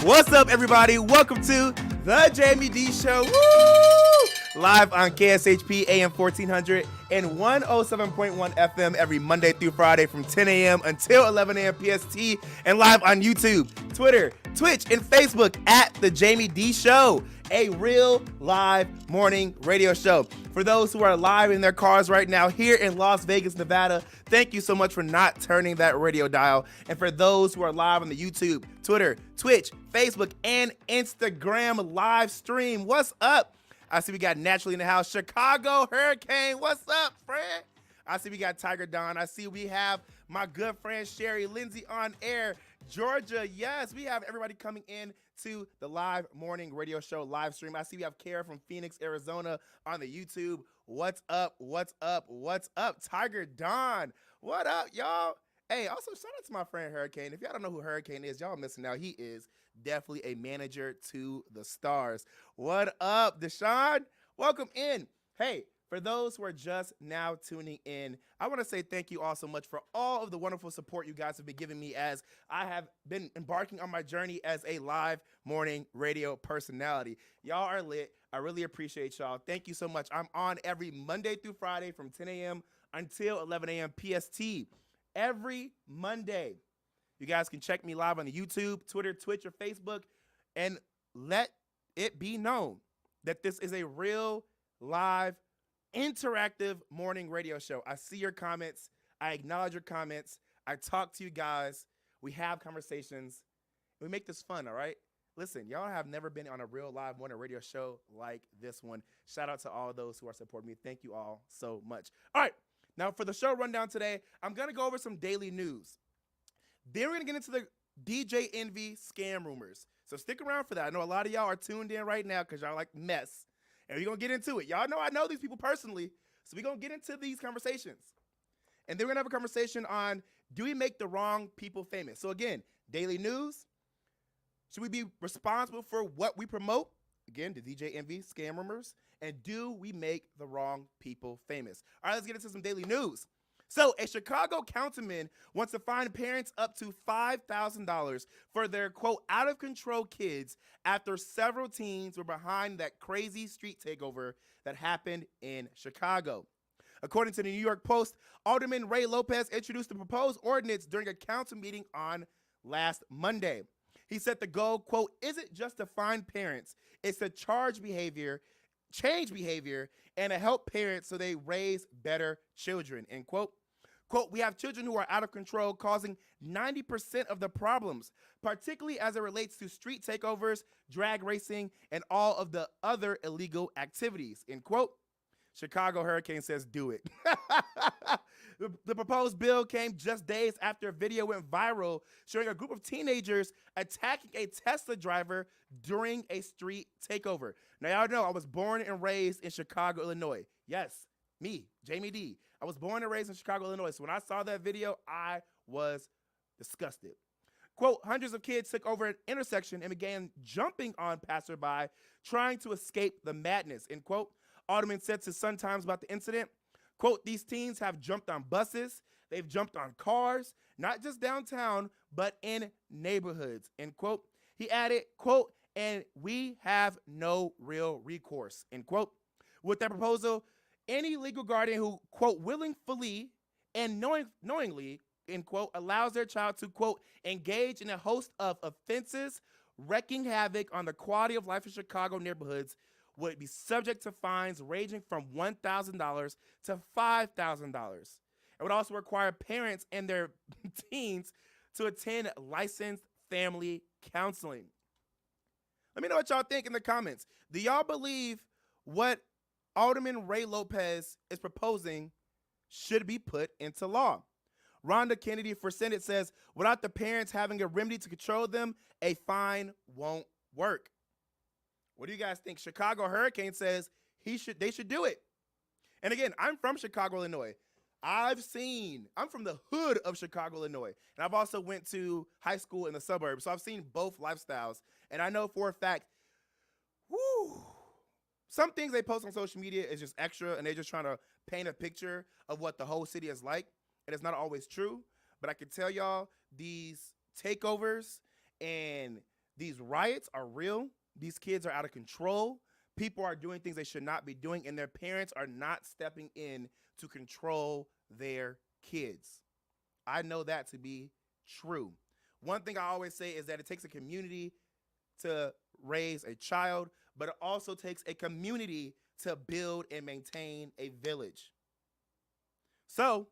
What's up, everybody? Welcome to the Jaime Dee Show. Woo! Live on KSHP AM 1400 and 107.1 FM every Monday through Friday from 10 a.m. until 11 a.m. PST, and live on YouTube, Twitter, Twitch, and Facebook at the Jaime Dee Show, a real live morning radio show. For those who are live in their cars right now here in Las Vegas, Nevada, thank you so much for not turning that radio dial. And for those who are live on the YouTube, Twitter, Twitch, Facebook, and Instagram live stream, what's up? I see we got Naturally in the house, Chicago Hurricane. What's up, friend? I see we got Tiger Don. I see we have my good friend Sherry Lindsay on air, Georgia. Yes, we have everybody coming in to the live morning radio show live stream. I see we have Kara from Phoenix, Arizona on the YouTube. What's up? What's up? What's up? Tiger Don. What up, y'all? Hey, also shout out to my friend Hurricane. If y'all don't know who Hurricane is, y'all missing out. He is definitely a manager to the stars. What up, Deshaun? Welcome in. Hey, for those who are just now tuning in, I want to say thank you all so much for all of the wonderful support you guys have been giving me as I have been embarking on my journey as a live morning radio personality. Y'all are lit. I really appreciate y'all. Thank you so much. I'm on every Monday through Friday from 10 a.m. until 11 a.m. PST. Every Monday. You guys can check me live on the YouTube, Twitter, Twitch, or Facebook, and let it be known that this is a real live interactive morning radio show. I see your comments. I acknowledge your comments. I talk to you guys. We have conversations. We make this fun, all right? Listen, y'all have never been on a real live morning radio show like this one. Shout out to all of those who are supporting me. Thank you all so much. All right, now for the show rundown today, I'm going to go over some daily news. Then we're going to get into the DJ Envy scam rumors. So stick around for that. I know a lot of y'all are tuned in right now because y'all like mess. And we're going to get into it. Y'all know I know these people personally, so we're going to get into these conversations. And then we're going to have a conversation on, do we make the wrong people famous? So again, daily news. Should we be responsible for what we promote? Again, the DJ Envy scam rumors. And do we make the wrong people famous? All right, let's get into some daily news. So a Chicago councilman wants to fine parents up to $5,000 for their, quote, out-of-control kids after several teens were behind that crazy street takeover that happened in Chicago. According to the New York Post, Alderman Ray Lopez introduced the proposed ordinance during a council meeting on last Monday. He said the goal, quote, isn't just to fine parents, it's to change behavior, and to help parents so they raise better children, end quote. Quote, we have children who are out of control, causing 90% of the problems, particularly as it relates to street takeovers, drag racing, and all of the other illegal activities, end quote. Chicago Hurricane says do it. The proposed bill came just days after a video went viral showing a group of teenagers attacking a Tesla driver during a street takeover. Now, y'all know I was born and raised in Chicago, Illinois. Yes, me, Jaime Dee. I was born and raised in Chicago, Illinois. So when I saw that video, I was disgusted. Quote, hundreds of kids took over an intersection and began jumping on passerby, trying to escape the madness, end quote. Alderman said to Sun Times about the incident, quote, these teens have jumped on buses, they've jumped on cars, not just downtown, but in neighborhoods, end quote. He added, quote, and we have no real recourse, end quote. With that proposal, any legal guardian who, quote, willingly and knowingly, end quote, allows their child to, quote, engage in a host of offenses, wreaking havoc on the quality of life in Chicago neighborhoods, would be subject to fines ranging from $1,000 to $5,000. It would also require parents and their teens to attend licensed family counseling. Let me know what y'all think in the comments. Do y'all believe what Alderman Ray Lopez is proposing should be put into law? Rhonda Kennedy for Senate says, without the parents having a remedy to control them, a fine won't work. What do you guys think? Chicago Hurricane says they should do it. And again, I'm from Chicago, Illinois. I'm from the hood of Chicago, Illinois. And I've also went to high school in the suburbs. So I've seen both lifestyles. And I know for a fact, some things they post on social media is just extra and they're just trying to paint a picture of what the whole city is like. And it's not always true. But I can tell y'all these takeovers and These riots are real. These kids are out of control. People are doing things they should not be doing, and their parents are not stepping in to control their kids. I know that to be true. One thing I always say is that it takes a community to raise a child, but it also takes a community to build and maintain a village. So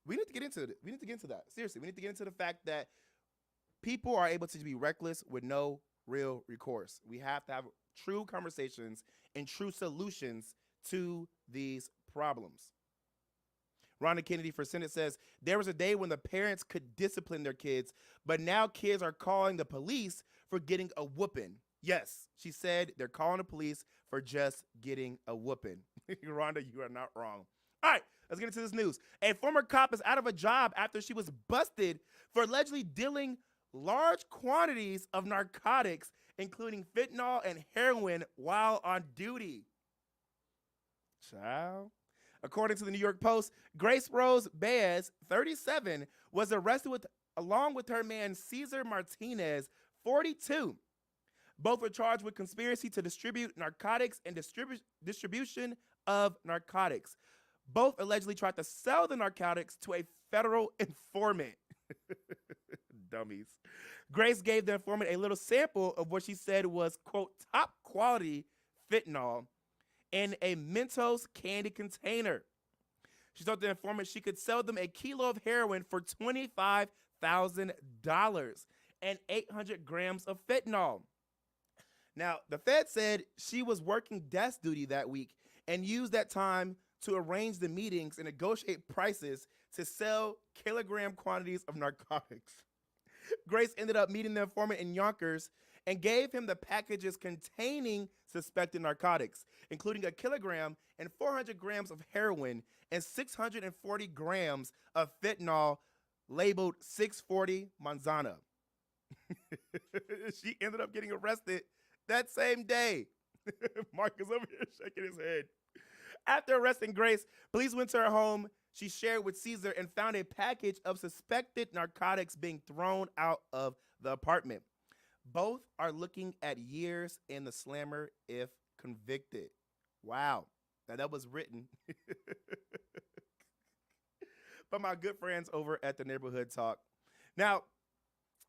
we need to get into it. We need to get into that. Seriously, we need to get into the fact that people are able to be reckless with no real recourse. We have to have true conversations and true solutions to these problems. Rhonda Kennedy for Senate says, there was a day when the parents could discipline their kids, but now kids are calling the police for getting a whooping. Yes, she said they're calling the police for just getting a whooping. Rhonda, you are not wrong. All right, let's get into this news. A former cop is out of a job after she was busted for allegedly dealing large quantities of narcotics, including fentanyl and heroin, while on duty. Child. According to the New York Post, Grace Rose Baez, 37, was arrested along with her man Cesar Martinez, 42. Both were charged with conspiracy to distribute narcotics and distribution of narcotics. Both allegedly tried to sell the narcotics to a federal informant. Dummies. Grace gave the informant a little sample of what she said was, quote, top quality fentanyl in a Mentos candy container. She told the informant she could sell them a kilo of heroin for $25,000 and 800 grams of fentanyl. Now, the Fed said she was working desk duty that week and used that time to arrange the meetings and negotiate prices to sell kilogram quantities of narcotics. Grace ended up meeting the informant in Yonkers and gave him the packages containing suspected narcotics, including a kilogram and 400 grams of heroin and 640 grams of fentanyl labeled 640 Manzana. She ended up getting arrested that same day. Mark is over here shaking his head. After arresting Grace, police went to her home. She shared with Caesar and found a package of suspected narcotics being thrown out of the apartment. Both are looking at years in the slammer if convicted. Wow. Now that was written by my good friends over at the Neighborhood Talk. Now,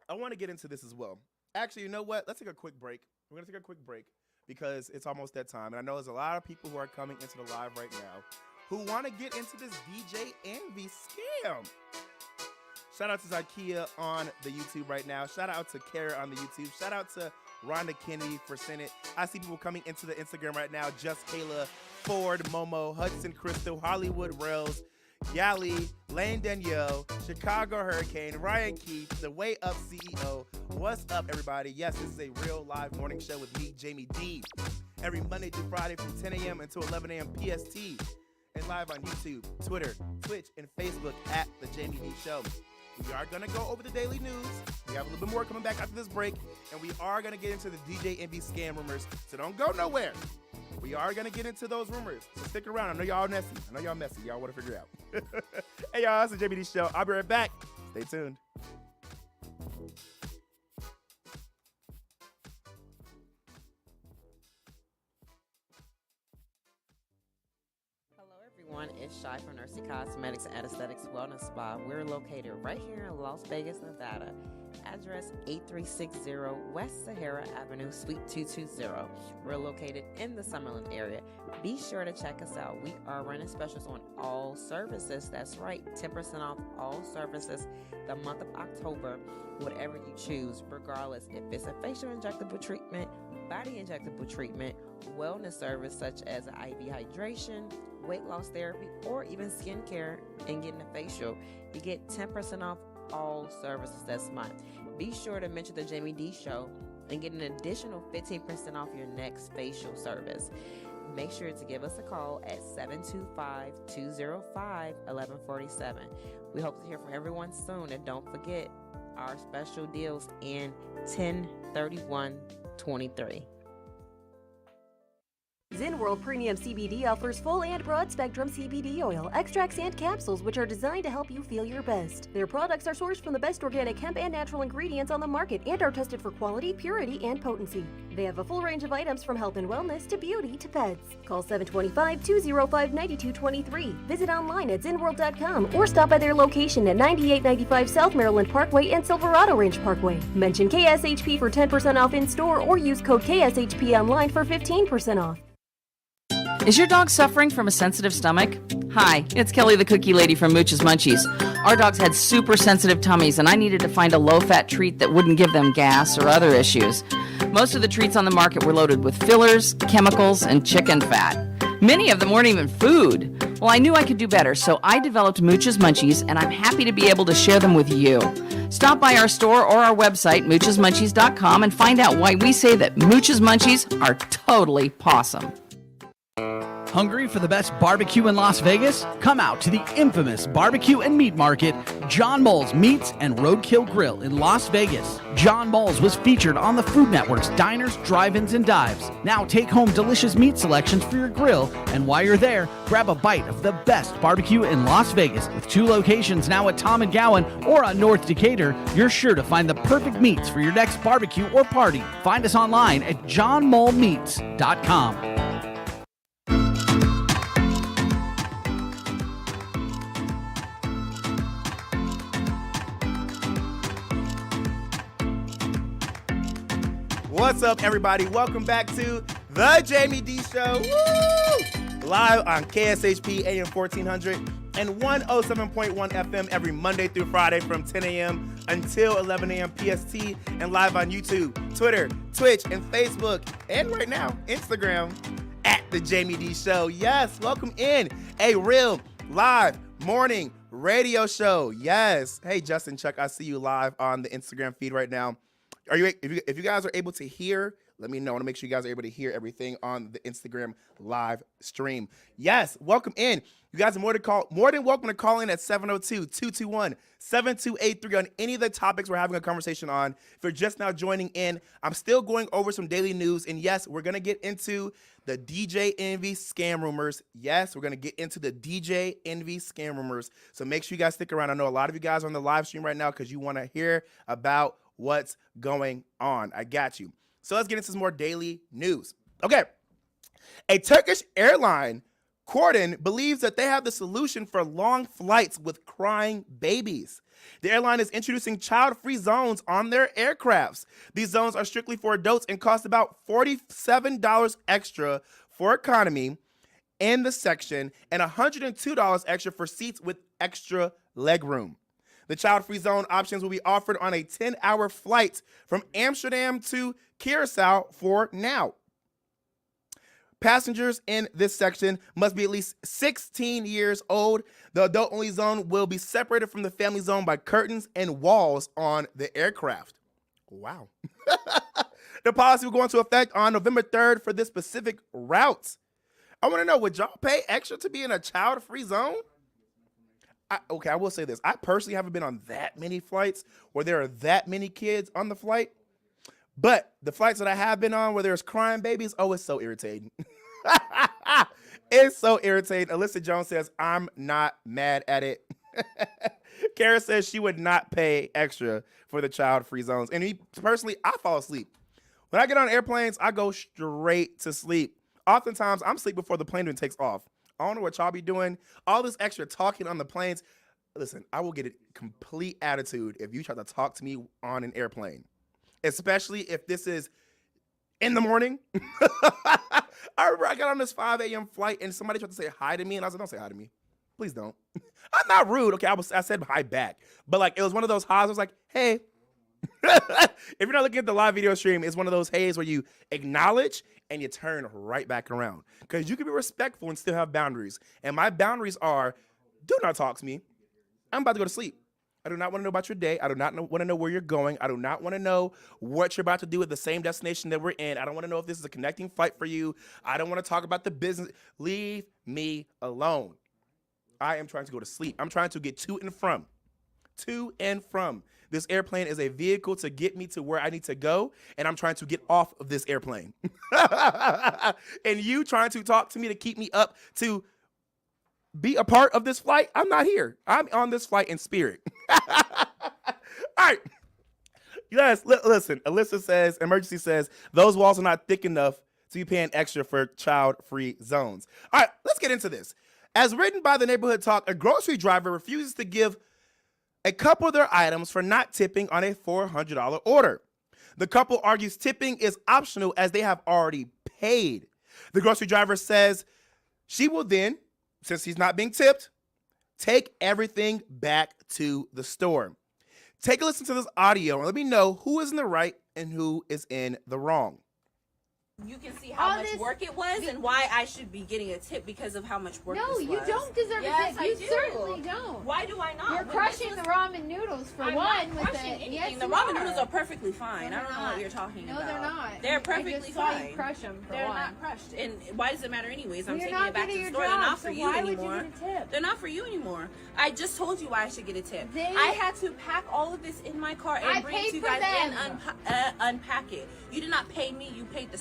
I want to get into this as well. Actually, you know what? Let's take a quick break. We're going to take a quick break because it's almost that time. And I know there's a lot of people who are coming into the live right now who want to get into this DJ Envy scam. Shout out to Zakia on the YouTube right now. Shout out to Kara on the YouTube. Shout out to Rhonda Kennedy for Senate. I see people coming into the Instagram right now. Just Kayla, Ford, Momo, Hudson Crystal, Hollywood Rails, Yali, Lane Danielle, Chicago Hurricane, Ryan Keith, The Way Up CEO. What's up, everybody? Yes, this is a real live morning show with me, Jaime Dee. Every Monday through Friday from 10 a.m. until 11 a.m. PST. And live on YouTube, Twitter, Twitch, and Facebook at The Jaime Dee Show. We are going to go over the daily news. We have a little bit more coming back after this break. And we are going to get into the DJ Envy scam rumors. So don't go nowhere. We are going to get into those rumors. So stick around. I know y'all messy. Y'all want to figure it out. Hey, y'all. It's The Jaime Dee Show. I'll be right back. Stay tuned. Everyone, it's Shy from Nursey Cosmetics and Aesthetics Wellness Spa. We're located right here in Las Vegas, Nevada. Address 8360 West Sahara Avenue, Suite 220. We're located in the Summerlin area. Be sure to check us out. We are running specials on all services. That's right, 10% off all services the month of October, whatever you choose, regardless if it's a facial injectable treatment, body injectable treatment, wellness service such as IV hydration, weight loss therapy, or even skincare and getting a facial. You get 10% off all services this month. Be sure to mention the Jaime Dee Show and get an additional 15% off your next facial service. Make sure to give us a call at 725-205-1147. We hope to hear from everyone soon, and don't forget our special deals in 10/31/23. ZenWorld Premium CBD offers full and broad-spectrum CBD oil, extracts, and capsules which are designed to help you feel your best. Their products are sourced from the best organic hemp and natural ingredients on the market and are tested for quality, purity, and potency. They have a full range of items from health and wellness to beauty to pets. Call 725-205-9223. Visit online at zenworld.com or stop by their location at 9895 South Maryland Parkway and Silverado Range Parkway. Mention KSHP for 10% off in-store or use code KSHP online for 15% off. Is your dog suffering from a sensitive stomach? Hi, it's Kelly the Cookie Lady from Mooch's Munchies. Our dogs had super sensitive tummies and I needed to find a low-fat treat that wouldn't give them gas or other issues. Most of the treats on the market were loaded with fillers, chemicals, and chicken fat. Many of them weren't even food. Well, I knew I could do better, so I developed Mooch's Munchies, and I'm happy to be able to share them with you. Stop by our store or our website, moochesmunchies.com, and find out why we say that Mooch's Munchies are totally pawsome. Hungry for the best barbecue in Las Vegas? Come out to the infamous barbecue and meat market, John Mole's Meats and Roadkill Grill in Las Vegas. John Mole's was featured on the Food Network's Diners, Drive-Ins, and Dives. Now take home delicious meat selections for your grill, and while you're there, grab a bite of the best barbecue in Las Vegas. With 2 locations now at Tom and Gowan or on North Decatur, you're sure to find the perfect meats for your next barbecue or party. Find us online at johnmolemeats.com. What's up, everybody? Welcome back to the Jaime Dee Show. Woo! Live on KSHP AM 1400 and 107.1 FM every Monday through Friday from 10 a.m. until 11 a.m. PST, and live on YouTube, Twitter, Twitch, and Facebook, and right now, Instagram, at the Jaime Dee Show. Yes, welcome in a real live morning radio show. Yes. Hey, Justin, Chuck, I see you live on the Instagram feed right now. If you guys are able to hear, let me know. I want to make sure you guys are able to hear everything on the Instagram live stream. Yes, welcome in. You guys are more than welcome to call in at 702-221-7283 on any of the topics we're having a conversation on. If you're just now joining in, I'm still going over some daily news. And yes, we're going to get into the DJ Envy scam rumors. Yes, we're going to get into the DJ Envy scam rumors. So make sure you guys stick around. I know a lot of you guys are on the live stream right now because you want to hear about what's going on. I got you. So let's get into some more daily news. Okay. A Turkish airline, Cordon, believes that they have the solution for long flights with crying babies. The airline is introducing child-free zones on their aircrafts. These zones are strictly for adults and cost about $47 extra for economy in the section and $102 extra for seats with extra legroom. The child-free zone options will be offered on a 10-hour flight from Amsterdam to Curacao for now. Passengers in this section must be at least 16 years old. The adult-only zone will be separated from the family zone by curtains and walls on the aircraft. Wow. The policy will go into effect on November 3rd for this specific route. I want to know, would y'all pay extra to be in a child-free zone? I will say this. I personally haven't been on that many flights where there are that many kids on the flight. But the flights that I have been on where there's crying babies, oh, it's so irritating. It's so irritating. Alyssa Jones says, I'm not mad at it. Kara says she would not pay extra for the child-free zones. And me, personally, I fall asleep. When I get on airplanes, I go straight to sleep. Oftentimes, I'm asleep before the plane even takes off. I don't know what y'all be doing. All this extra talking on the planes. Listen, I will get a complete attitude if you try to talk to me on an airplane, especially if this is in the morning. I remember I got on this 5 a.m. flight and somebody tried to say hi to me, and I was like, don't say hi to me. Please don't. I'm not rude. Okay, I said hi back. But like, it was one of those highs. I was like, hey. If you're not looking at the live video stream, it's one of those hays where you acknowledge and you turn right back around. Because you can be respectful and still have boundaries. And my boundaries are, do not talk to me. I'm about to go to sleep. I do not want to know about your day. I do not want to know where you're going. I do not want to know what you're about to do at the same destination that we're in. I don't want to know if this is a connecting flight for you. I don't want to talk about the business. Leave me alone. I am trying to go to sleep. I'm trying to get to and from to and from. This airplane is a vehicle to get me to where I need to go, and I'm trying to get off of this airplane. And you trying to talk to me to keep me up to be a part of this flight? I'm not here. I'm on this flight in spirit. All right. Yes, listen. Alyssa says, emergency says, those walls are not thick enough to be paying extra for child-free zones. All right, let's get into this. As written by the Neighborhood Talk, a grocery driver refuses to give a couple of their items for not tipping on a $400 order. The couple argues tipping is optional as they have already paid. The grocery driver says she will then, since he's not being tipped, take everything back to the store. Take a listen to this audio and let me know who is in the right and who is in the wrong. You can see how much work it was and why I should be getting a tip because of how much work this was. No, you don't deserve a tip. You certainly don't. Why do I not? You're crushing the ramen noodles for one. Not crushing anything. The ramen noodles are perfectly fine. I don't know what you're talking about. No, they're not. They're perfectly fine. You crush them for They're one. not crushed. And why does it matter anyways? I'm You're taking not it back good to at the your store. They're job, not for so you why would you anymore. get a tip? They're not for you anymore. I just told you why I should get a tip. I had to pack all of this in my car and bring it to you guys and unpack it. You did not pay me. You paid the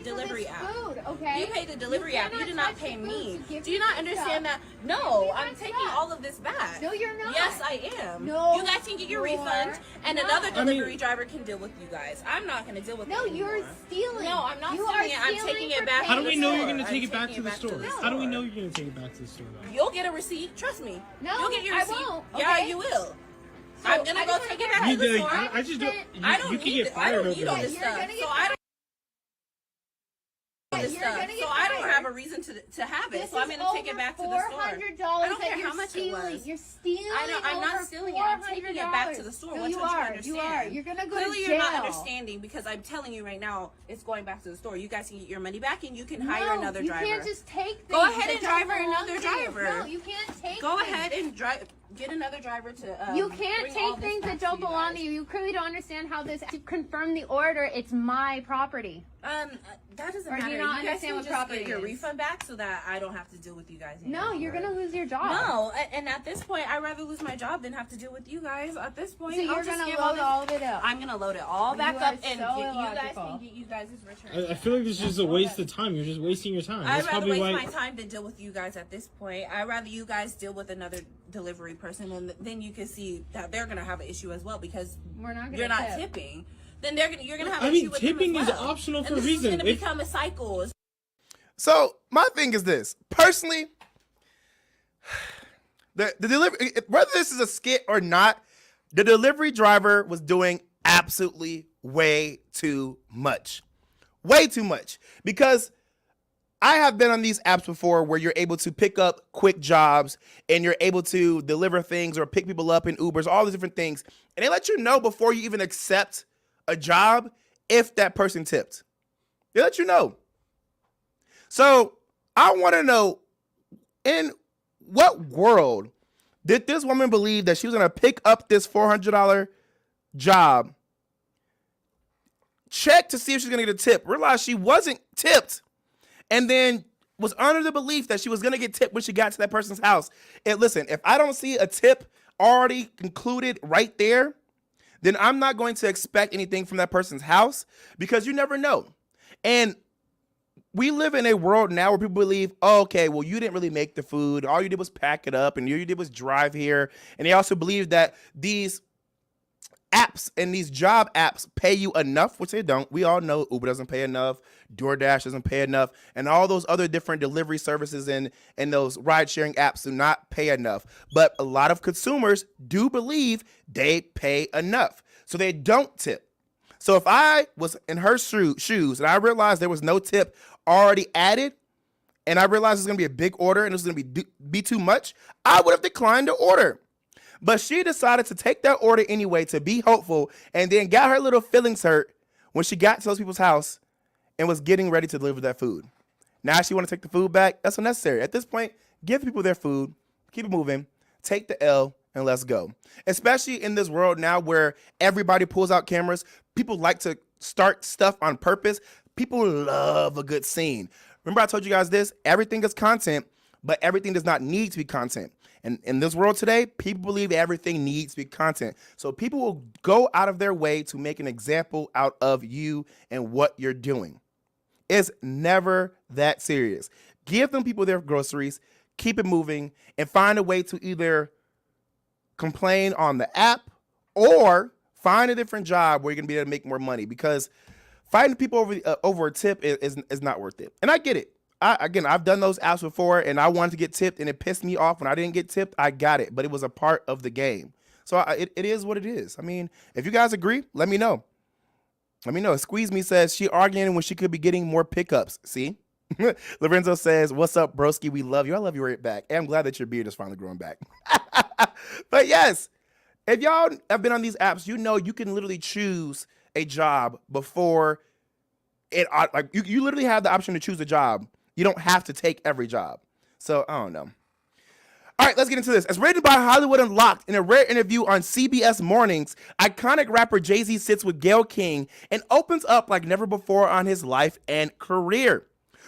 delivery app. Food, okay? You paid the delivery app. You did not pay me. Do you not understand that? You No, give I'm it taking back. all of this back. No, you're not. Yes, I am. No, you guys can get your refund, and another delivery driver can deal with you guys. I'm not going to deal with No, it anymore. you're stealing. No, I'm not You stealing are it. I'm stealing taking for it back. paying How do we know for you're it. going to take it back taking to the store? store. How do we know you're going to take it back to the store? Though? You'll get a receipt. Trust me. No, You'll get your I receipt. won't, Yeah, okay? you will. So, I'm gonna I go just take wanna it get back to back the You, store. I just don't. I don't You can need get it. I fired don't over need all this. this You're stuff. gonna get So I don't. You're This gonna stuff. get So I don't fired. have a reason to have it. This So I'm is gonna take it back to the store. $400 I don't that care you're how much it stealing. was. You're stealing. I'm not over stealing it. I'm taking it back to the $400. store. No, What you don't are. understand? You are. You're gonna go Clearly, to you're jail. not understanding because I'm telling you right now, it's going back to the store. You guys can get your money back and you can hire another driver. You can't just take things. Go ahead that and don't drive belong another to you. driver. No, you can't take. Go things. ahead and get another driver to. You can't bring all take this things back that don't you belong guys. to you. You clearly don't understand how this. To confirm the order, it's my property. That doesn't Or do matter. you not guys understand can what just property get your is? refund back so that I don't have to deal with you guys anymore. No, you're gonna lose your job. No, and at this point, I'd rather lose my job than have to deal with you guys. At this point, So I'll you're just gonna give load this- all of it up. I'm gonna load it all You back are up and so get you guys illogical. can get you guys' return. I feel like this is just a waste of time. You're just wasting your time. I'd That's rather probably waste why. my time than deal with you guys at this point. I'd rather you guys deal with another delivery person, and then you can see that they're gonna have an issue as well because We're not gonna you're not tip. tipping. Then you're gonna have I an mean, issue with them tipping as is well. optional And for a this reason. is gonna If- become a cycle. So my thing is this. Personally, the delivery, whether this is a skit or not, the delivery driver was doing absolutely way too much. Way too much. Because I have been on these apps before where you're able to pick up quick jobs and you're able to deliver things or pick people up in Ubers, all these different things. And they let you know before you even accept a job if that person tipped. They let you know. So I want to know, in what world did this woman believe that she was going to pick up this $400 job, check to see if she's going to get a tip, realize she wasn't tipped, and then was under the belief that she was going to get tipped when she got to that person's house? And listen, if I don't see a tip already included right there, then I'm not going to expect anything from that person's house because you never know. And we live in a world now where people believe, oh, okay, well, you didn't really make the food. All you did was pack it up, and all you did was drive here. And they also believe that these apps and these job apps pay you enough, which they don't. We all know Uber doesn't pay enough, DoorDash doesn't pay enough, and all those other different delivery services and those ride-sharing apps do not pay enough. But a lot of consumers do believe they pay enough, so they don't tip. So if I was in her shoes and I realized there was no tip already added, and I realized it was going to be a big order and it was going to be too much, I would have declined the order. But she decided to take that order anyway to be hopeful, and then got her little feelings hurt when she got to those people's house and was getting ready to deliver that food. Now she want to take the food back. That's unnecessary. At this point, give people their food, keep it moving, take the L, and let's go. Especially in this world now where everybody pulls out cameras. People like to start stuff on purpose. People love a good scene. Remember I told you guys this? Everything is content, but everything does not need to be content. And in this world today, people believe everything needs to be content. So people will go out of their way to make an example out of you and what you're doing. It's never that serious. Give them people their groceries, keep it moving, and find a way to either complain on the app or find a different job where you're going to be able to make more money, because fighting people over a tip is not worth it. And I get it. I've done those apps before, and I wanted to get tipped, and it pissed me off when I didn't get tipped. I got it, but it was a part of the game. So it is what it is. I mean, if you guys agree, let me know. Let me know. Squeeze Me says she arguing when she could be getting more pickups. See? Lorenzo says, what's up, broski? We love you. I love you right back. And I'm glad that your beard is finally growing back. But yes, if y'all have been on these apps, you know you can literally choose a job before it. Like you literally have the option to choose a job. You don't have to take every job. So I don't know. All right, let's get into this. As rated by Hollywood Unlocked in a rare interview on CBS Mornings, iconic rapper Jay-Z sits with Gayle King and opens up like never before on his life and career.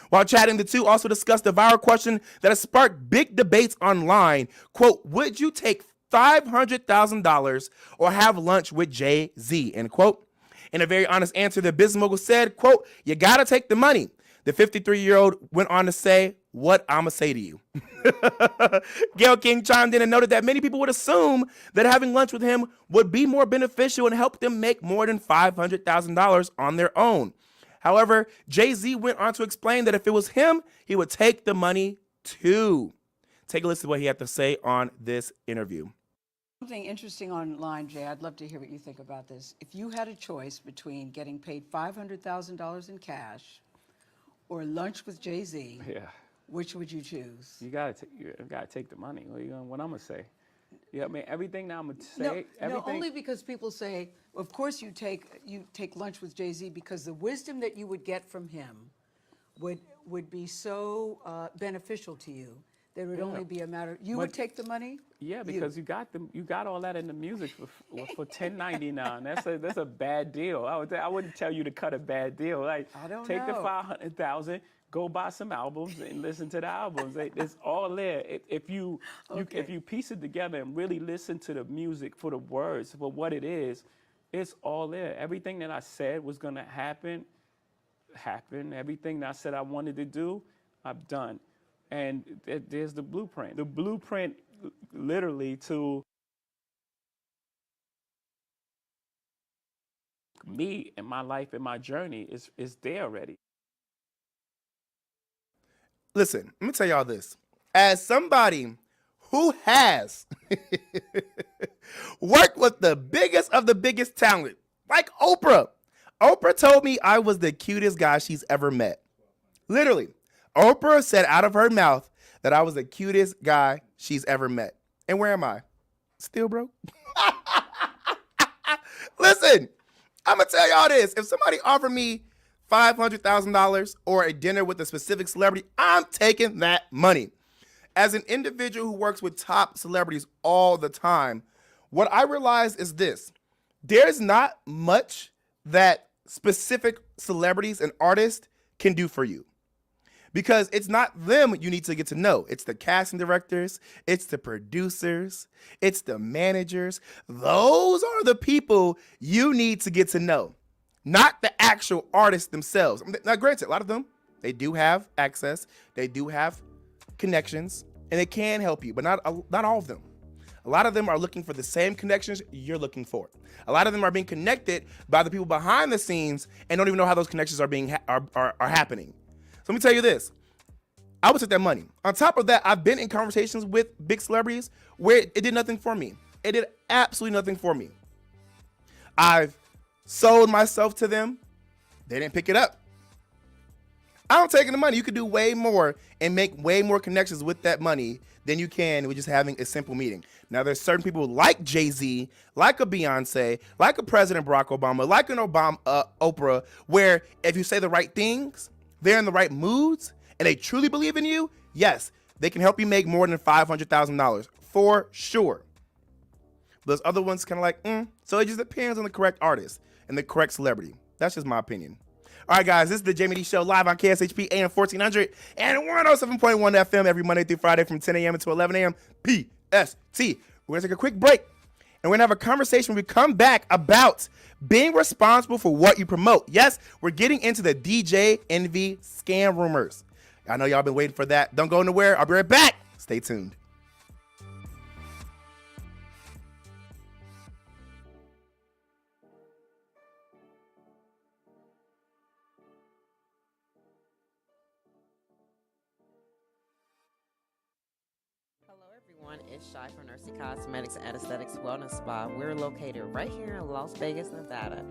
While chatting, the two also discussed the viral question that has sparked big debates online. Quote, would you take $500,000 or have lunch with Jay-Z? End quote. In a very honest answer, the business mogul said, quote, you gotta take the money. The 53-year-old went on to say, what I'ma say to you. Gayle King chimed in and noted that many people would assume that having lunch with him would be more beneficial and help them make more than $500,000 on their own. However, Jay-Z went on to explain that if it was him, he would take the money too. Take a listen to what he had to say on this interview. Something interesting online, Jay. I'd love to hear what you think about this. If you had a choice between getting paid $500,000 in cash or lunch with Jay-Z, which would you choose? You gotta take the money. What I'm gonna say? Yeah, I mean everything that I'm gonna say. No, only because people say, of course you take lunch with Jay-Z because the wisdom that you would get from him would be so beneficial to you. There would only be a matter. You would take the money. Yeah, because you got all that in the music for $10.99. That's a bad deal. I wouldn't tell you to cut a bad deal. Like I don't take know. the $500,000, go buy some albums and listen to the albums. It's all there. If you piece it together and really listen to the music for the words for what it is, it's all there. Everything that I said was gonna happen. Everything that I said I wanted to do, I've done. And there's the blueprint. The blueprint, literally, to me and my life and my journey is there already. Listen, let me tell y'all this. As somebody who has worked with the biggest of the biggest talent, like Oprah. Oprah told me I was the cutest guy she's ever met. Literally. Oprah said out of her mouth that I was the cutest guy she's ever met. And where am I? Still broke? Listen, I'm going to tell y'all this. If somebody offered me $500,000 or a dinner with a specific celebrity, I'm taking that money. As an individual who works with top celebrities all the time, what I realize is this. There's not much that specific celebrities and artists can do for you. Because it's not them you need to get to know. It's the casting directors. It's the producers. It's the managers. Those are the people you need to get to know, not the actual artists themselves. Now, granted, a lot of them, they do have access. They do have connections, and they can help you, but not all of them. A lot of them are looking for the same connections you're looking for. A lot of them are being connected by the people behind the scenes and don't even know how those connections are happening. So let me tell you this. I would take that money. On top of that, I've been in conversations with big celebrities where it did nothing for me. It did absolutely nothing for me. I've sold myself to them. They didn't pick it up. I'm taking the money. You could do way more and make way more connections with that money than you can with just having a simple meeting. Now, there's certain people like Jay-Z, like a Beyonce, like a President Barack Obama, like an Oprah, where if you say the right things, they're in the right moods, and they truly believe in you, yes, they can help you make more than $500,000 for sure. Those other ones kind of like, So it just depends on the correct artist and the correct celebrity. That's just my opinion. All right, guys, this is the Jaime Dee Show live on KSHP AM 1400 and 107.1 FM every Monday through Friday from 10 a.m. until 11 a.m. PST. We're going to take a quick break, and we're going to have a conversation when we come back about being responsible for what you promote. Yes, we're getting into the DJ Envy scam rumors. I know y'all been waiting for that. Don't go nowhere. I'll be right back. Stay tuned. It's Shy from Nursey Cosmetics and Aesthetics Wellness Spa. We're located right here in Las Vegas, Nevada.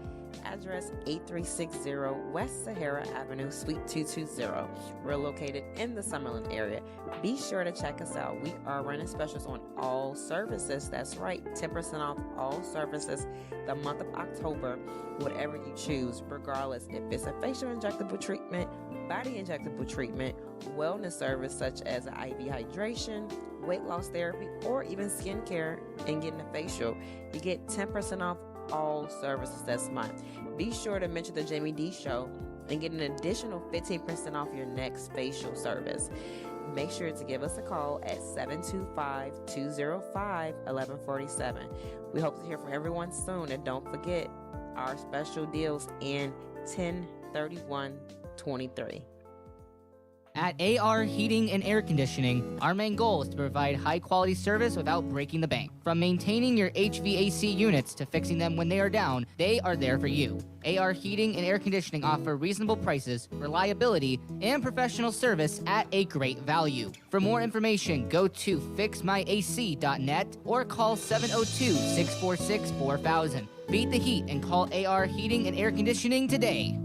Address 8360 West Sahara Avenue, Suite 220. We're located in the Summerlin area. Be sure to check us out. We are running specials on all services. That's right, 10% off all services the month of October, whatever you choose, regardless if it's a facial injectable treatment, body injectable treatment, wellness service such as IV hydration, weight loss therapy, or even skincare and getting a facial. You get 10% off all services this month. Be sure to mention the Jaime Dee Show and get an additional 15% off your next facial service. Make sure to give us a call at 725-205-1147. We hope to hear from everyone soon, and don't forget our special deals in 10/31/23. At AR Heating and Air Conditioning, our main goal is to provide high-quality service without breaking the bank. From maintaining your HVAC units to fixing them when they are down, they are there for you. AR Heating and Air Conditioning offer reasonable prices, reliability, and professional service at a great value. For more information, go to fixmyac.net or call 702-646-4000. Beat the heat and call AR Heating and Air Conditioning today.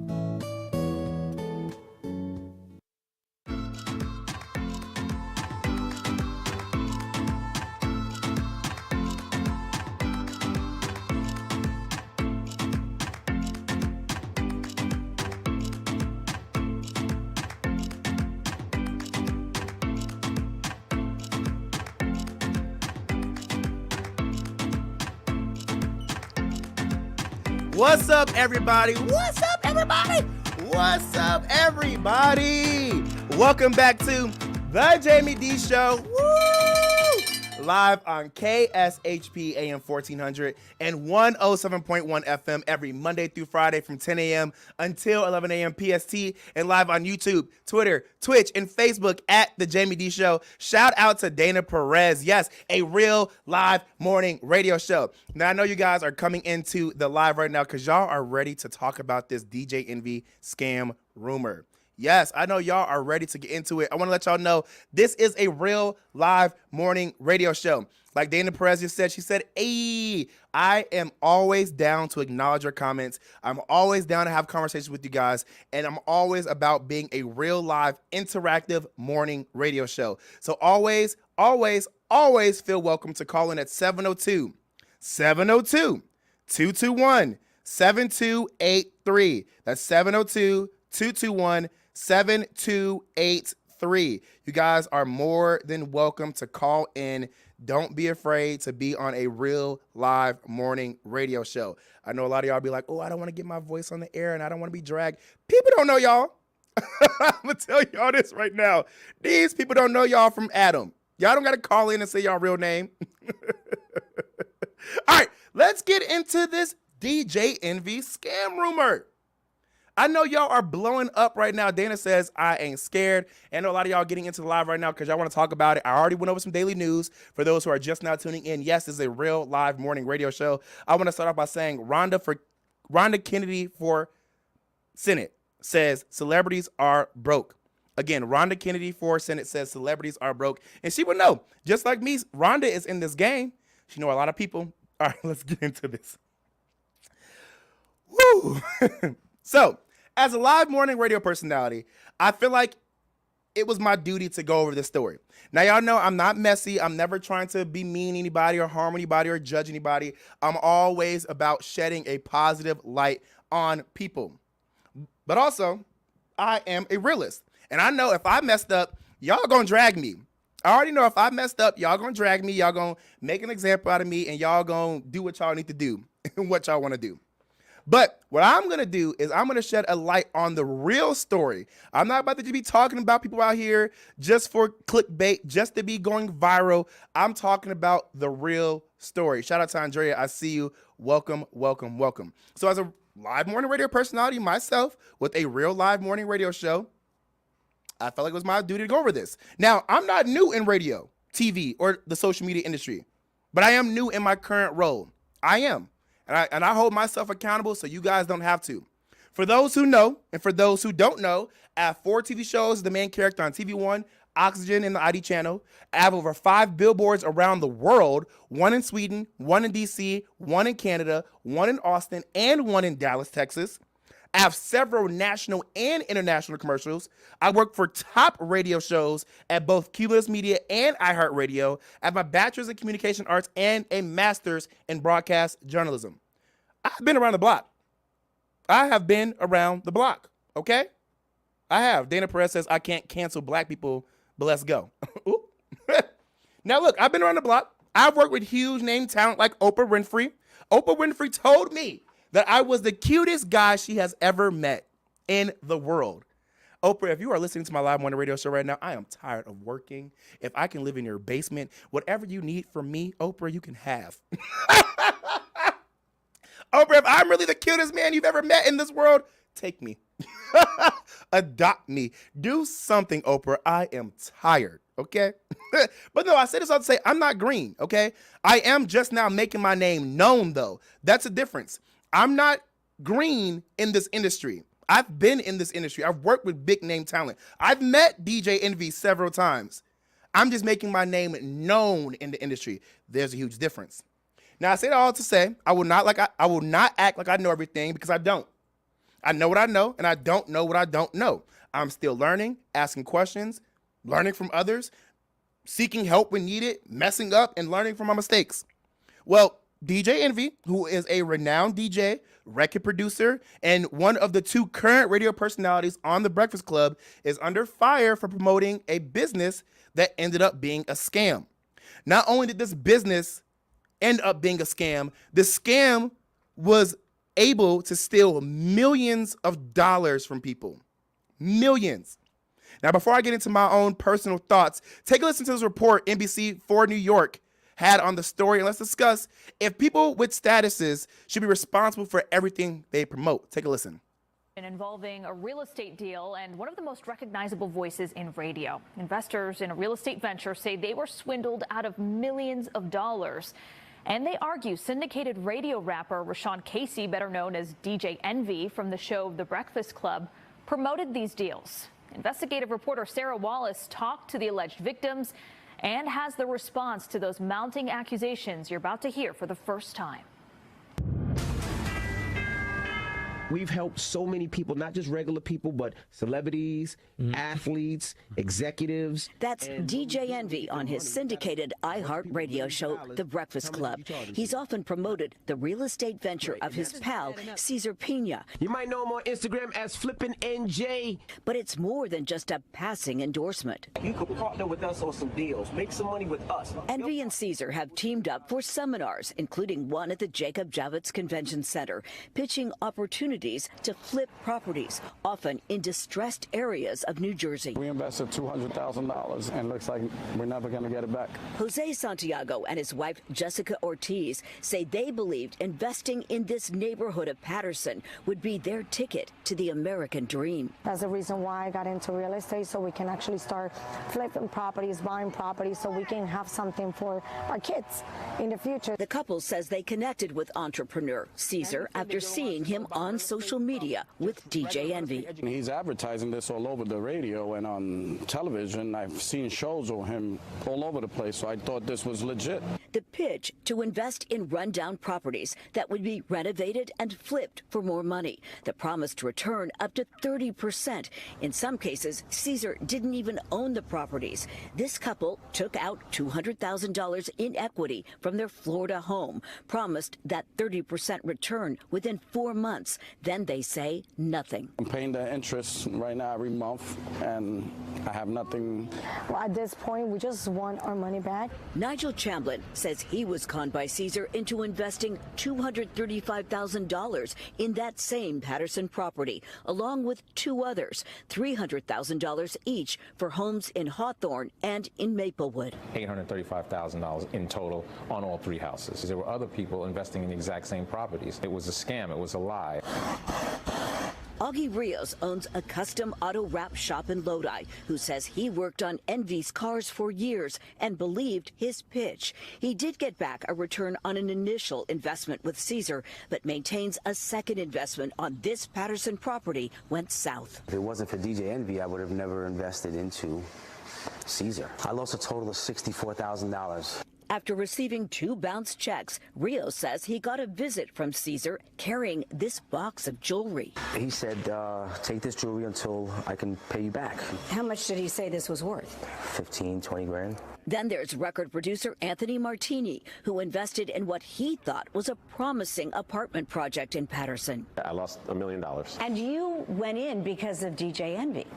What's up, everybody? What's up, everybody? What's up, everybody? Welcome back to the Jaime Dee Show. Woo! Live on KSHP AM 1400 and 107.1 FM every Monday through Friday from 10 a.m. until 11 a.m. PST, and live on YouTube, Twitter, Twitch, and Facebook at The Jaime Dee Show. Shout out to Dana Perez. Yes, a real live morning radio show. Now, I know you guys are coming into the live right now because y'all are ready to talk about this DJ Envy scam rumor. Yes, I know y'all are ready to get into it. I want to let y'all know this is a real live morning radio show. Like Dana Perez just said, she said, "Hey, I am always down to acknowledge your comments. I'm always down to have conversations with you guys. And I'm always about being a real live interactive morning radio show. So always, always, always feel welcome to call in at 702-221-7283. That's 702-221-7283. You guys are more than welcome to call in. Don't be afraid to be on a real live morning radio show. I know a lot of y'all be like, oh, I don't want to get my voice on the air and I don't want to be dragged. People don't know y'all. I'm going to tell y'all this right now. These people don't know y'all from Adam. Y'all don't got to call in and say y'all real name. All right, let's get into this DJ Envy scam rumor. I know y'all are blowing up right now. Dana says, I ain't scared. And I know a lot of y'all getting into the live right now because y'all want to talk about it. I already went over some daily news for those who are just now tuning in. Yes, this is a real live morning radio show. I want to start off by saying Rhonda Kennedy for Senate says celebrities are broke. Again, Rhonda Kennedy for Senate says celebrities are broke. And she would know. Just like me, Rhonda is in this game. She know a lot of people. All right, let's get into this. Woo! So, as a live morning radio personality, I feel like it was my duty to go over this story. Now, y'all know I'm not messy. I'm never trying to be mean to anybody or harm anybody or judge anybody. I'm always about shedding a positive light on people. But also, I am a realist. And I know if I messed up, y'all gonna drag me. I already know if I messed up, y'all gonna drag me. Y'all gonna make an example out of me, and y'all gonna do what y'all need to do and what y'all want to do. But what I'm going to do is I'm going to shed a light on the real story. I'm not about to be talking about people out here just for clickbait, just to be going viral. I'm talking about the real story. Shout out to Andrea. I see you. Welcome, welcome, welcome. So as a live morning radio personality myself with a real live morning radio show, I felt like it was my duty to go over this. Now, I'm not new in radio, TV, or the social media industry, but I am new in my current role. I am. And I hold myself accountable so you guys don't have to. For those who know, and for those who don't know, I have 4 TV shows, the main character on TV One, Oxygen in the ID channel. I have over 5 billboards around the world, 1 in Sweden, 1 in DC, 1 in Canada, 1 in Austin, and 1 in Dallas, Texas. I have several national and international commercials. I work for top radio shows at both Cumulus Media and iHeartRadio. I have my bachelor's in communication arts and a master's in broadcast journalism. I've been around the block. I have been around the block, okay? I have. Dana Perez says I can't cancel black people, but let's go. Now, look, I've been around the block. I've worked with huge name talent like Oprah Winfrey. Oprah Winfrey told me that I was the cutest guy she has ever met in the world. Oprah, if you are listening to my live morning radio show right now, I am tired of working. If I can live in your basement, whatever you need from me, Oprah, you can have. Oprah, if I'm really the cutest man you've ever met in this world, take me. Adopt me. Do something, Oprah. I am tired, okay? But no, I say this all to say I'm not green, okay? I am just now making my name known, though. That's a difference. I'm not green in this industry. I've been in this industry. I've worked with big name talent. I've met DJ Envy several times. I'm just making my name known in the industry. There's a huge difference. Now, I say that all to say I will not act like I know everything, because I don't. I know what I know, and I don't know what I don't know. I'm still learning, asking questions, learning from others, seeking help when needed, messing up, and learning from my mistakes. Well, DJ Envy, who is a renowned DJ, record producer, and one of the 2 current radio personalities on The Breakfast Club, is under fire for promoting a business that ended up being a scam. Not only did this business end up being a scam, the scam was able to steal millions of dollars from people. Millions. Now, before I get into my own personal thoughts, take a listen to this report NBC for New York had on the story, and let's discuss if people with statuses should be responsible for everything they promote. Take a listen. Involving a real estate deal and one of the most recognizable voices in radio. Investors in a real estate venture say they were swindled out of millions of dollars. And they argue syndicated radio rapper Rashawn Casey, better known as DJ Envy from the show The Breakfast Club, promoted these deals. Investigative reporter Sarah Wallace talked to the alleged victims and has the response to those mounting accusations you're about to hear for the first time. We've helped so many people, not just regular people, but celebrities, athletes, executives. That's DJ Envy on his syndicated iHeart radio show, The Breakfast Club. He's often promoted the real estate venture of his pal, Cesar Pina. You might know him on Instagram as Flippin' NJ. But it's more than just a passing endorsement. You could partner with us on some deals, make some money with us. Envy and Cesar have teamed up for seminars, including one at the Jacob Javits Convention Center, pitching opportunities to flip properties, often in distressed areas of New Jersey. We invested $200,000 and looks like we're never going to get it back. Jose Santiago and his wife Jessica Ortiz say they believed investing in this neighborhood of Patterson would be their ticket to the American dream. That's the reason why I got into real estate, so we can actually start flipping properties, buying properties, so we can have something for our kids in the future. The couple says they connected with entrepreneur Cesar after seeing him on social media with DJ Envy. He's advertising this all over the radio and on television. I've seen shows of him all over the place, so I thought this was legit. The pitch to invest in rundown properties that would be renovated and flipped for more money. The promise to return up to 30%. In some cases, Cesar didn't even own the properties. This couple took out $200,000 in equity from their Florida home, promised that 30% return within 4 months. Then they say nothing. I'm paying the interest right now every month, and I have nothing. Well, at this point, we just want our money back. Nigel Chamblin says he was conned by Caesar into investing $235,000 in that same Patterson property, along with two others, $300,000 each for homes in Hawthorne and in Maplewood. $835,000 in total on all three houses. There were other people investing in the exact same properties. It was a scam. It was a lie. Augie Rios owns a custom auto wrap shop in Lodi, who says he worked on Envy's cars for years and believed his pitch. He did get back a return on an initial investment with Caesar, but maintains a second investment on this Patterson property went south. If it wasn't for DJ Envy, I would have never invested into Caesar. I lost a total of $64,000. After receiving two bounced checks, Rios says he got a visit from Caesar carrying this box of jewelry. He said, take this jewelry until I can pay you back. How much did he say this was worth? 15, 20 grand. Then there's record producer Anthony Martini, who invested in what he thought was a promising apartment project in Patterson. I lost $1 million. And you went in because of DJ Envy.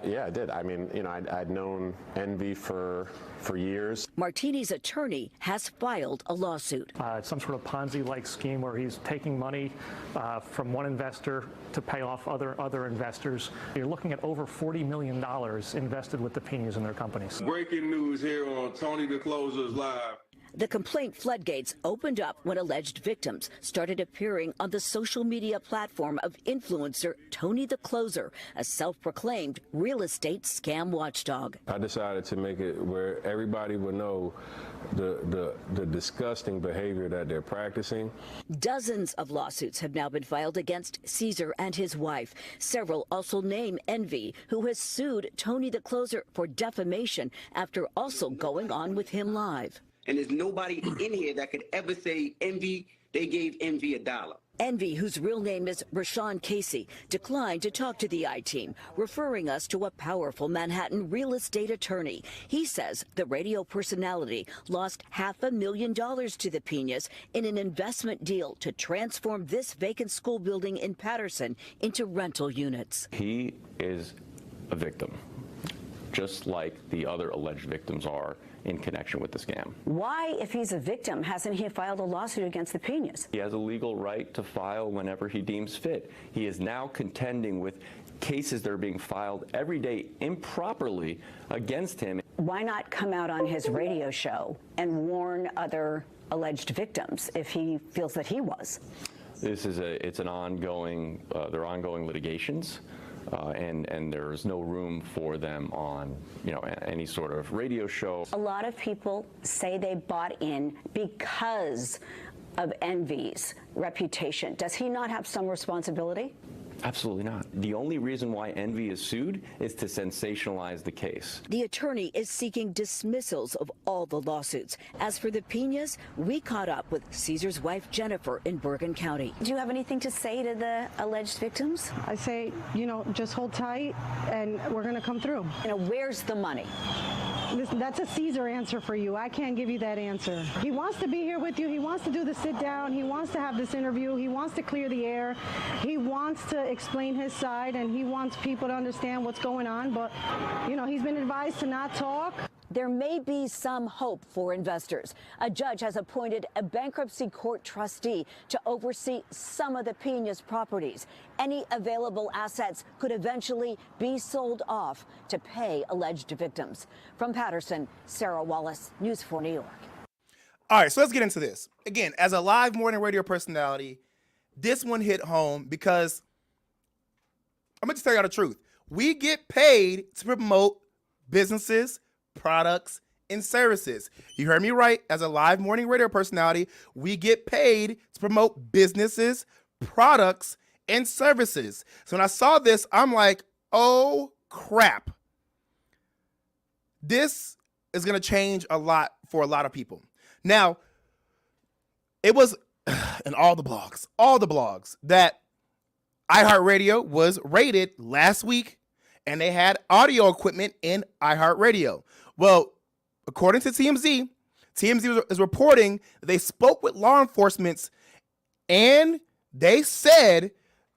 Yeah, I did. I mean, you know, I'd known Envy for years. Martini's attorney has filed a lawsuit. It's some sort of Ponzi-like scheme where he's taking money from one investor to pay off other investors. You're looking at over $40 million invested with the Pinas in their companies. Breaking news here on Tony the Closer's Live. The complaint floodgates opened up when alleged victims started appearing on the social media platform of influencer Tony the Closer, a self-proclaimed real estate scam watchdog. I decided to make it where everybody would know the disgusting behavior that they're practicing. Dozens of lawsuits have now been filed against Caesar and his wife. Several also name Envy, who has sued Tony the Closer for defamation after also going on with him live. And there's nobody in here that could ever say Envy, they gave Envy $1. Envy, whose real name is Rashawn Casey, declined to talk to the I-Team, referring us to a powerful Manhattan real estate attorney. He says the radio personality lost $500,000 to the Pinas in an investment deal to transform this vacant school building in Patterson into rental units. He is a victim, just like the other alleged victims are in connection with the scam. Why, if he's a victim, hasn't he filed a lawsuit against the Pinas? He has a legal right to file whenever he deems fit. He is now contending with cases that are being filed every day improperly against him. Why not come out on his radio show and warn other alleged victims if he feels that he was? This is they're ongoing litigations. And there's no room for them on, any sort of radio show. A lot of people say they bought in because of Envy's reputation. Does he not have some responsibility? Absolutely not. The only reason why Envy is sued is to sensationalize the case. The attorney is seeking dismissals of all the lawsuits. As for the Pinas, we caught up with Caesar's wife, Jennifer, in Bergen County. Do you have anything to say to the alleged victims? I say, just hold tight and we're going to come through. Where's the money? That's a Caesar answer for you. I can't give you that answer. He wants to be here with you. He wants to do the sit down. He wants to have this interview. He wants to clear the air. He wants to explain his side, and he wants people to understand what's going on. But, he's been advised to not talk. There may be some hope for investors. A judge has appointed a bankruptcy court trustee to oversee some of the Pinas properties. Any available assets could eventually be sold off to pay alleged victims. From Patterson, Sarah Wallace, News 4 New York. All right, so let's get into this. Again, as a live morning radio personality, this one hit home because I'm going to tell y'all the truth. We get paid to promote businesses, products, and services. You heard me right. As a live morning radio personality, we get paid to promote businesses, products, and services. So when I saw this, I'm like, oh crap. This is going to change a lot for a lot of people. Now, it was in all the blogs that iHeartRadio was rated last week, and they had audio equipment in iHeartRadio. Well, according to TMZ is reporting that they spoke with law enforcement and they said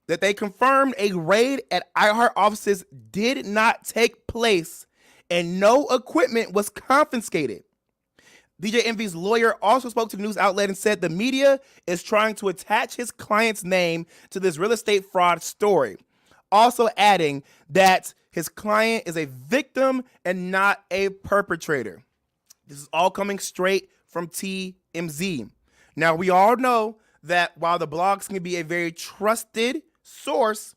that they confirmed a raid at iHeart offices did not take place and no equipment was confiscated. DJ Envy's lawyer also spoke to the news outlet and said the media is trying to attach his client's name to this real estate fraud story, also adding that his client is a victim and not a perpetrator. This is all coming straight from TMZ. Now, we all know that while the blogs can be a very trusted source,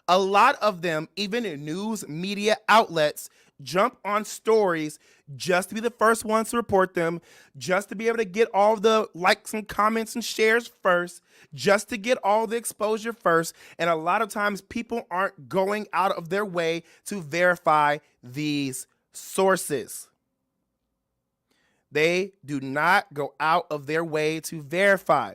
a lot of them, even in news media outlets, jump on stories just to be the first ones to report them, just to be able to get all the likes and comments and shares first, just to get all the exposure first. And a lot of times people aren't going out of their way to verify these sources. They do not go out of their way to verify.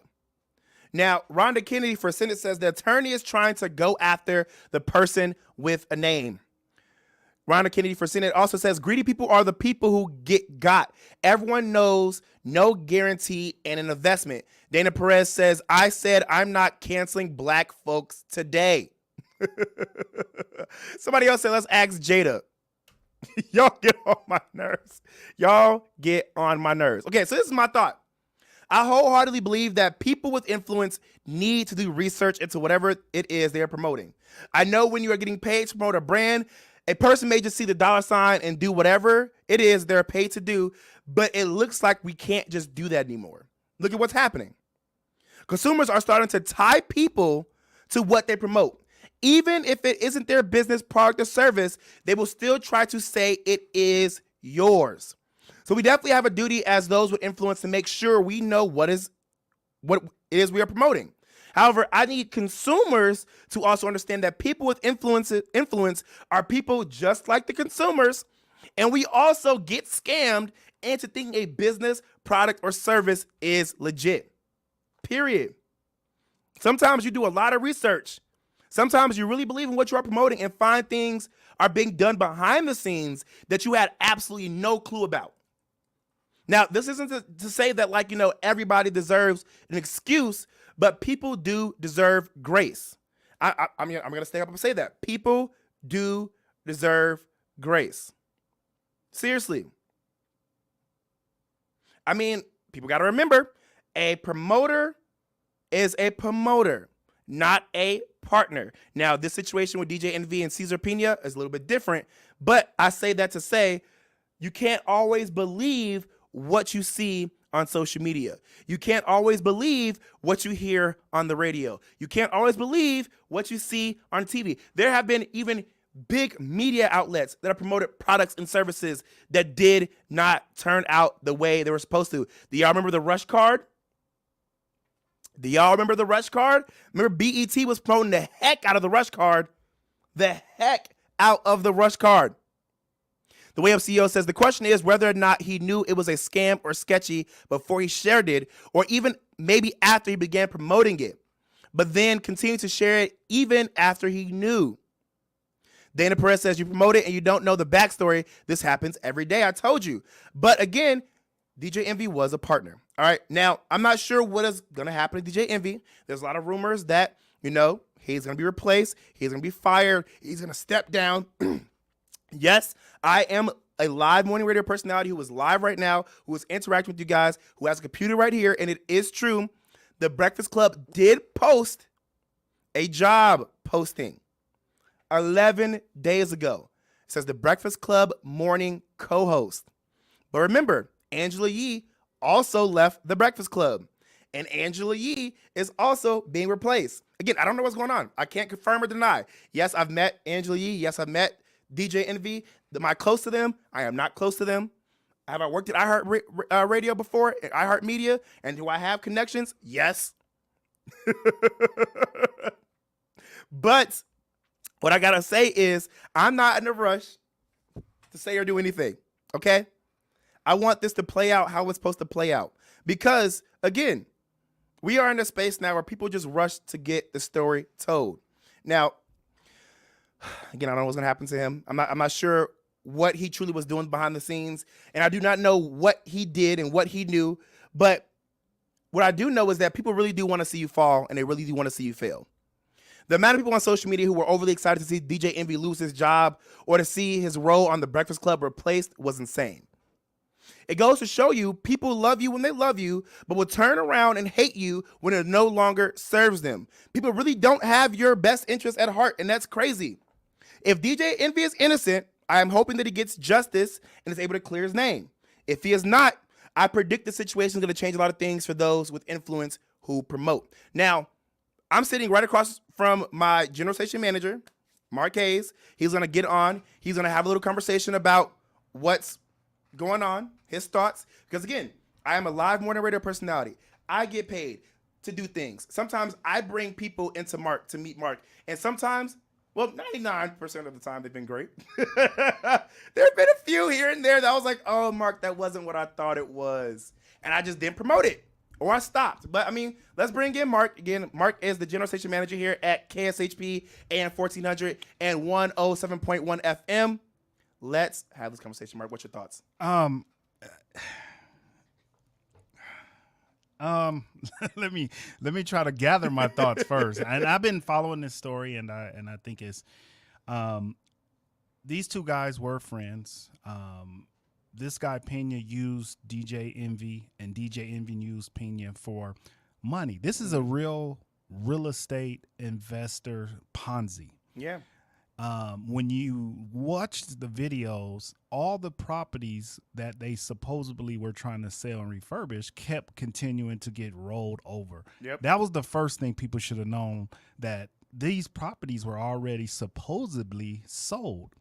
Now, Rhonda Kennedy for Senate says the attorney is trying to go after the person with a name. Rhonda Kennedy for Senate also says greedy people are the people who get got. Everyone knows no guarantee and an investment. Dana Perez says, I said I'm not canceling black folks today. Somebody else said, let's ask Jada. Y'all get on my nerves. Y'all get on my nerves. Okay, so this is my thought. I wholeheartedly believe that people with influence need to do research into whatever it is they're promoting. I know when you are getting paid to promote a brand, a person may just see the dollar sign and do whatever it is they're paid to do, but it looks like we can't just do that anymore. Look at what's happening. Consumers are starting to tie people to what they promote. Even if it isn't their business, product, or service, they will still try to say it is yours. So we definitely have a duty as those with influence to make sure we know what it is we are promoting. However, I need consumers to also understand that people with influence are people just like the consumers, and we also get scammed into thinking a business, product, or service is legit. Period. Sometimes you do a lot of research. Sometimes you really believe in what you are promoting and find things are being done behind the scenes that you had absolutely no clue about. Now, this isn't to say that, like, everybody deserves an excuse, but people do deserve grace. I'm going to stay up and say that. People do deserve grace. Seriously. I mean, people got to remember, a promoter is a promoter, not a partner. Now, this situation with DJ Envy and Cesar Pina is a little bit different, but I say that to say you can't always believe what you see on social media. You can't always believe what you hear on the radio. You can't always believe what you see on TV. There have been even big media outlets that have promoted products and services that did not turn out the way they were supposed to. Do y'all remember the Rush card? Do y'all remember the Rush card? Remember BET was promoting the heck out of the Rush card. The heck out of the Rush card. The Way Up CEO says the question is whether or not he knew it was a scam or sketchy before he shared it, or even maybe after he began promoting it, but then continued to share it even after he knew. Dana Perez says you promote it and you don't know the backstory. This happens every day. I told you. But again, DJ Envy was a partner. All right. Now, I'm not sure what is going to happen to DJ Envy. There's a lot of rumors that, he's going to be replaced. He's going to be fired. He's going to step down. Yes, I am a live morning radio personality who is live right now, who is interacting with you guys, who has a computer right here, and it is true. The Breakfast Club did post a job posting 11 days ago. It says the Breakfast Club morning co-host. But remember, Angela Yee also left the Breakfast Club, and Angela Yee is also being replaced. Again, I don't know what's going on. I can't confirm or deny. Yes, I've met Angela Yee. Yes, I've met DJ Envy. Am I close to them? I am not close to them. Have I worked at iHeart Radio before, at iHeart Media? And do I have connections? Yes. But what I got to say is I'm not in a rush to say or do anything, okay? I want this to play out how it's supposed to play out. Because, again, we are in a space now where people just rush to get the story told. Now, again, I don't know what's going to happen to him. I'm not sure what he truly was doing behind the scenes, and I do not know what he did and what he knew, but what I do know is that people really do want to see you fall, and they really do want to see you fail. The amount of people on social media who were overly excited to see DJ Envy lose his job or to see his role on The Breakfast Club replaced was insane. It goes to show you people love you when they love you, but will turn around and hate you when it no longer serves them. People really don't have your best interest at heart, and that's crazy. If DJ Envy is innocent, I am hoping that he gets justice and is able to clear his name. If he is not, I predict the situation is going to change a lot of things for those with influence who promote. Now, I'm sitting right across from my general station manager, Mark Hayes. He's going to get on. He's going to have a little conversation about what's going on, his thoughts. Because again, I am a live morning radio personality. I get paid to do things. Sometimes I bring people into Mark to meet Mark. And sometimes, well, 99% of the time they've been great. There have been a few here and there that I was like, oh, Mark, that wasn't what I thought it was. And I just didn't promote it. Or I stopped. But, I mean, let's bring in Mark. Again, Mark is the general station manager here at KSHP AM 1400 and 107.1 FM. Let's have this conversation, Mark. What's your thoughts? Let me try to gather my thoughts first. And I've been following this story, and I think it's these two guys were friends. This guy Pena used DJ Envy, and DJ Envy used Pena for money. This is a real estate investor Ponzi. Yeah. When you watched the videos, all the properties that they supposedly were trying to sell and refurbish kept continuing to get rolled over. Yep. That was the first thing people should have known, that these properties were already supposedly sold.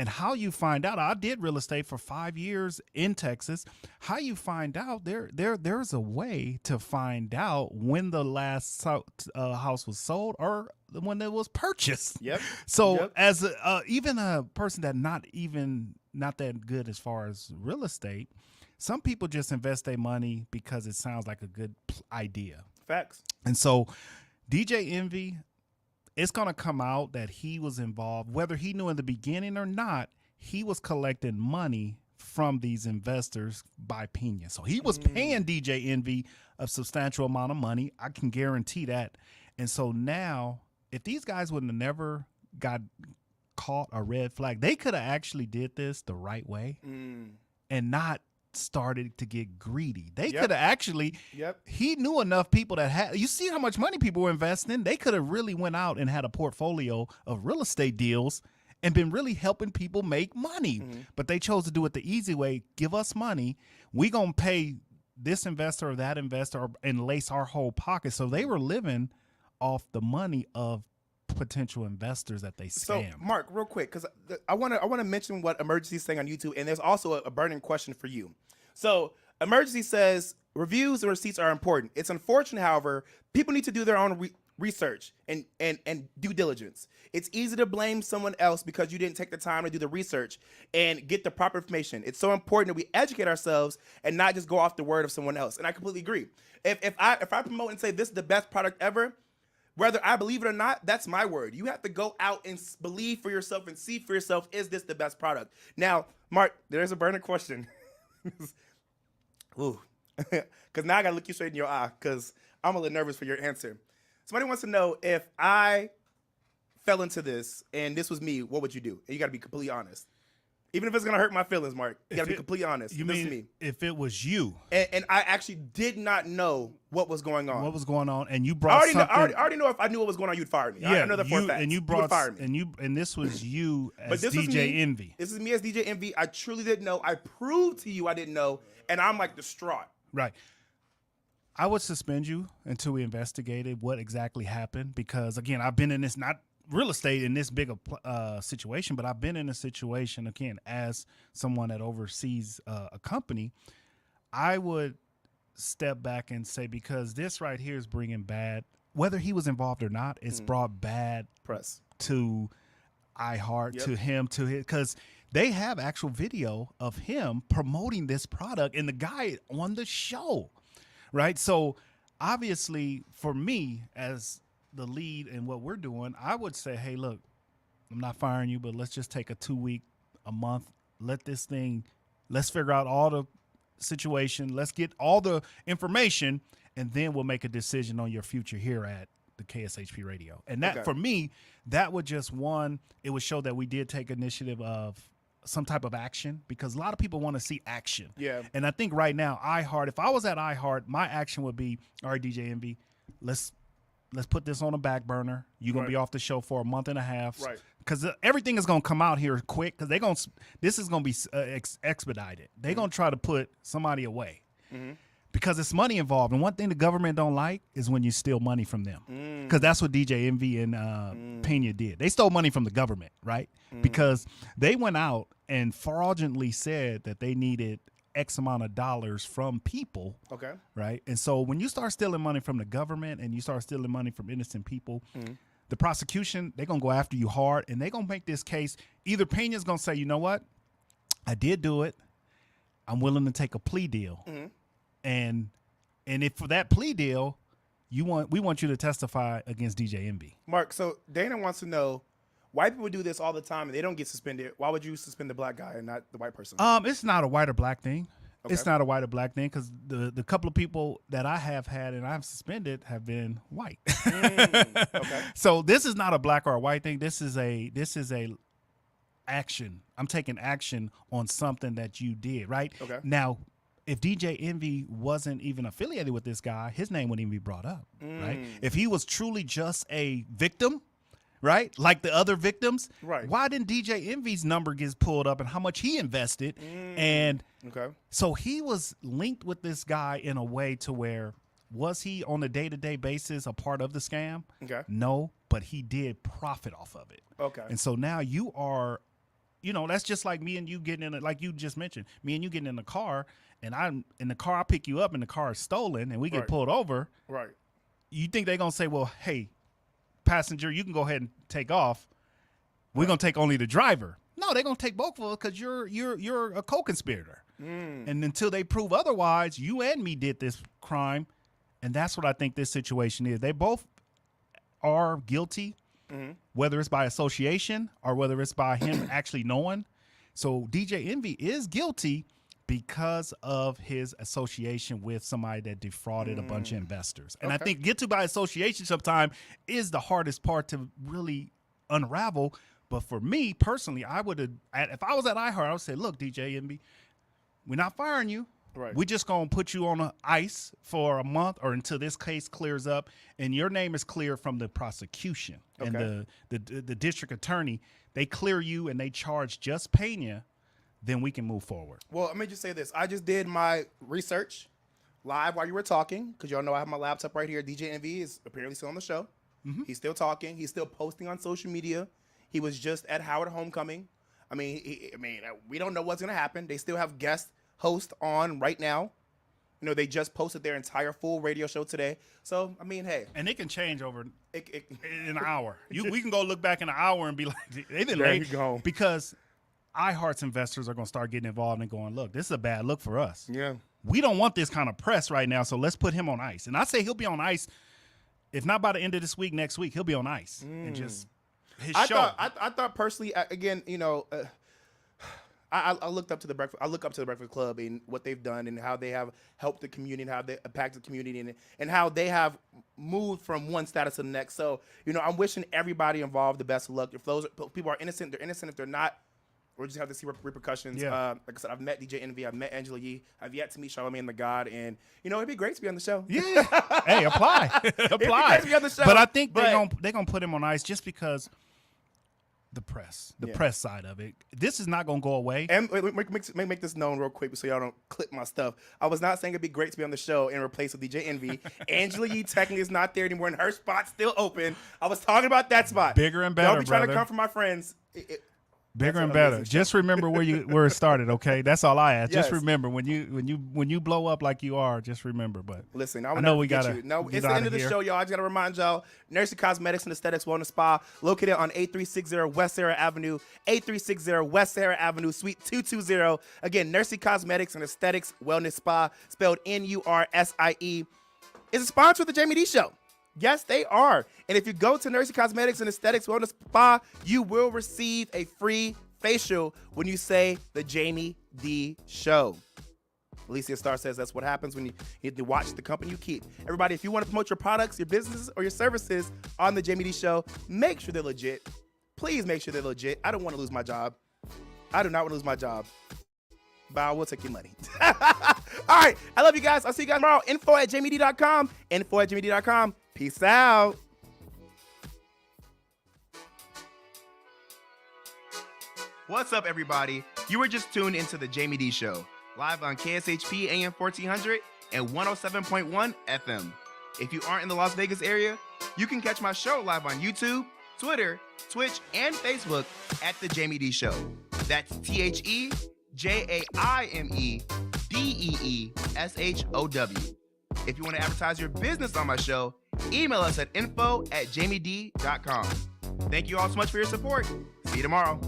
And how you find out, I did real estate for 5 years in Texas. How you find out, there's a way to find out when the last house was sold or when it was purchased. Yep. So as even a person that not that good as far as real estate, some people just invest their money because it sounds like a good idea. Facts. And so DJ Envy, it's going to come out that he was involved, whether he knew in the beginning or not. He was collecting money from these investors by Pena. So he was paying DJ Envy a substantial amount of money. I can guarantee that. And so now, if these guys would have never got caught a red flag, they could have actually did this the right way and not started to get greedy. They could have actually, he knew enough people that had, you see how much money people were investing. They could have really went out and had a portfolio of real estate deals and been really helping people make money. But they chose to do it the easy way. Give us money. We gonna pay this investor or that investor and lace our whole pocket. So they were living off the money of potential investors that they scam. So, Mark, real quick, because I want to mention what Emergency's saying on YouTube, and there's also a burning question for you. So, Emergency says reviews and receipts are important. It's unfortunate, however, people need to do their own research and due diligence. It's easy to blame someone else because you didn't take the time to do the research and get the proper information. It's so important that we educate ourselves and not just go off the word of someone else. And I completely agree. If I promote and say this is the best product ever, whether I believe it or not, that's my word. You have to go out and believe for yourself and see for yourself, is this the best product? Now, Mark, there's a burning question. Ooh, because now I got to look you straight in your eye because I'm a little nervous for your answer. Somebody wants to know, if I fell into this and this was me, what would you do? And you got to be completely honest. Even if it's going to hurt my feelings, Mark, you got to be completely honest. You Listen mean to me. if it was you? And I actually did not know what was going on. What was going on? And you brought something. I already know if I knew what was going on, you'd fire me. Yeah, I know that for a fact. And you would brought, fire me. and this was you as But this DJ is me. Envy. This is me as DJ Envy. I truly didn't know. I proved to you I didn't know, and I'm like distraught. Right. I would suspend you until we investigated what exactly happened, because again, I've been in this, not real estate in this big a situation, but I've been in a situation, again, as someone that oversees a company. I would step back and say, because this right here is bringing bad, whether he was involved or not, it's brought bad press to iHeart, to him, to his, because they have actual video of him promoting this product and the guy on the show, right? So obviously for me as the lead in what we're doing, I would say, hey, look, I'm not firing you, but let's just take a 2 week, a month, let's figure out all the situation, let's get all the information, and then we'll make a decision on your future here at the KSHP radio. And that, Okay. for me, that would just it would show that we did take initiative of some type of action, because a lot of people want to see action. Yeah. And I think right now, iHeart, if I was at iHeart, my action would be, all right, DJ Envy, let's put this on a back burner. You're going to be off the show for a month and a half. Right. Because everything is going to come out here quick, because this is going to be expedited. They're going to try to put somebody away. Mm-hmm. Because it's money involved. And one thing the government don't like is when you steal money from them. Because that's what DJ Envy and Pena did. They stole money from the government, right? Because they went out and fraudulently said that they needed X amount of dollars from people. Okay. Right? And so when you start stealing money from the government and you start stealing money from innocent people, the prosecution, they're going to go after you hard, and they're going to make this case. Either Pena's going to say, you know what? I did do it. I'm willing to take a plea deal. And if for that plea deal, we want you to testify against DJ Envy. Mark, so Dana wants to know, white people do this all the time and they don't get suspended. Why would you suspend the black guy and not the white person? It's not a white or black thing. Okay. It's not a white or black thing, because the couple of people that I have had and I've suspended have been white. Okay. So this is not a black or a white thing. This is a action. I'm taking action on something that you did, right? Okay. Now, if DJ Envy wasn't even affiliated with this guy, his name wouldn't even be brought up, right? If he was truly just a victim, right, like the other victims, Right. why didn't DJ Envy's number get pulled up and how much he invested? And Okay. so he was linked with this guy in a way to where, was he on a day-to-day basis a part of the scam? Okay. No, but he did profit off of it. Okay. And so now you are, that's just like me and you getting in it, like you just mentioned, me and you getting in the car, and I'm in the car, I pick you up and the car is stolen and we get Right. pulled over. Right. You think they're going to say, well, hey, passenger, you can go ahead and take off. We're going to take only the driver. No, they're going to take both of us because you're a co-conspirator. And until they prove otherwise, you and me did this crime. And that's what I think this situation is. They both are guilty, whether it's by association or whether it's by him actually knowing. So DJ Envy is guilty because of his association with somebody that defrauded a bunch of investors. And I Okay. think guilty by association sometimes is the hardest part to really unravel. But for me personally, I would have, if I was at iHeart, I would say, look, DJ Envy, we're not firing you. Right. We're just going to put you on ice for a month or until this case clears up and your name is clear from the prosecution. Okay. And the district attorney, they clear you and they charge just Pena, then we can move forward. Well, let me just say this. I just did my research live while you were talking, because y'all know I have my laptop right here. DJ Envy is apparently still on the show. He's still talking. He's still posting on social media. He was just at Howard Homecoming. I mean, we don't know what's going to happen. They still have guest hosts on right now. They just posted their entire full radio show today. So, I mean, hey. And it can change over in an hour. We can go look back in an hour and be like, they've been There late. you go. Because iHeart's investors are going to start getting involved and going, look, this is a bad look for us. Yeah. We don't want this kind of press right now, so let's put him on ice. And I say he'll be on ice, if not by the end of this week, next week, he'll be on ice. And just his show. I thought personally, again, I looked up to the Breakfast. I look up to the Breakfast Club and what they've done and how they have helped the community and how they impacted the community and how they have moved from one status to the next. So, I'm wishing everybody involved the best of luck. If those people are innocent, they're innocent. If they're not, we'll just have to see repercussions. Yeah. Like I said, I've met DJ Envy. I've met Angela Yee. I've yet to meet Charlamagne the God. And, it'd be great to be on the show. Yeah. Hey, apply. It'd be Apply. great to be on the show. But I think they're gonna put him on ice just because the Yeah. press side of it. This is not going to go away. And make this known real quick so y'all don't clip my stuff. I was not saying it'd be great to be on the show and replace with DJ Envy. Angela Yee technically is not there anymore, and her spot's still open. I was talking about that spot. Bigger and better, Don't be trying brother. to come for my friends. Bigger and That's an better. amazing Just remember where it started, okay? That's all I ask. Yes. Just remember when you blow up like you are, just remember. But Listen, I know we gotta. you. No, get it's the out end of the here. show, y'all. I just gotta remind y'all, Nursing Cosmetics and Aesthetics Wellness Spa, located on 8360 West Sahara Avenue, 8360 West Sahara Avenue, Suite 220. Again, Nursing Cosmetics and Aesthetics Wellness Spa, spelled NURSIE, is a sponsor of the Jaime Dee Show. Yes, they are. And if you go to Nursing Cosmetics and Aesthetics Wellness Spa, you will receive a free facial when you say the Jaime Dee Show. Alicia Starr says that's what happens when you need to watch the company you keep. Everybody, if you want to promote your products, your businesses, or your services on the Jaime Dee Show, make sure they're legit. Please make sure they're legit. I don't want to lose my job. I do not want to lose my job. But I will take your money. All right. I love you guys. I'll see you guys tomorrow. info@JaimeDee.com. info@JaimeDee.com. Peace out. What's up, everybody? You were just tuned into the Jaime Dee Show, live on KSHP AM 1400 and 107.1 FM. If you aren't in the Las Vegas area, you can catch my show live on YouTube, Twitter, Twitch, and Facebook at The Jaime Dee Show. That's TheJaimeDeeshow. If you want to advertise your business on my show, email us at info@JaimeDee.com. Thank you all so much for your support. See you tomorrow.